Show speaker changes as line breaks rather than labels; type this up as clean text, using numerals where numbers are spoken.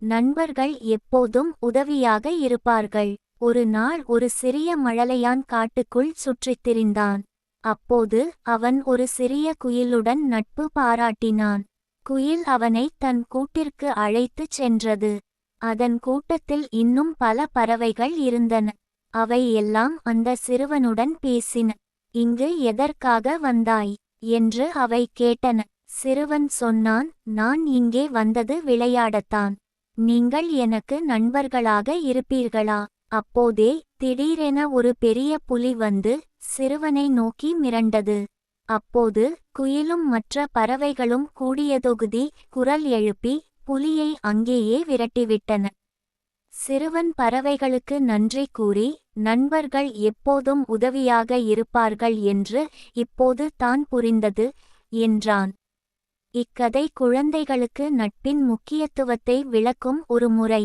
நண்பர்கள் எப்போதும் உதவியாக இருப்பார்கள். ஒரு நாள் ஒரு சிறிய மழலையான் காட்டுக்குள் சுற்றித் திரிந்தான். அப்போது அவன் ஒரு சிறிய குயிலுடன் நட்பு பாராட்டினான். குயில் அவனை தன் கூட்டிற்கு அழைத்துச் சென்றது. அதன் கூட்டத்தில் இன்னும் பல பறவைகள் இருந்தன. அவை எல்லாம் அந்த சிறுவனுடன் பேசின. இங்கு எதற்காக வந்தாய் என்று அவை கேட்டன. சிறுவன் சொன்னான், நான் இங்கே வந்தது விளையாடத்தான். நீங்கள் எனக்கு நண்பர்களாக இருப்பீர்களா? அப்போதே திடீரென ஒரு பெரிய புலி வந்து சிறுவனை நோக்கி மிரண்டது. அப்போது குயிலும் மற்ற பறவைகளும் கூடியதொகுதி குரல் எழுப்பி புலியை அங்கேயே விரட்டிவிட்டன. சிறுவன் பறவைகளுக்கு நன்றி கூறி, நண்பர்கள் எப்போதும் உதவியாக இருப்பார்கள் என்று இப்போது தான் புரிந்தது என்றான். இக்கதை குழந்தைகளுக்கு நட்பின் முக்கியத்துவத்தை விளக்கும் ஒரு முறை.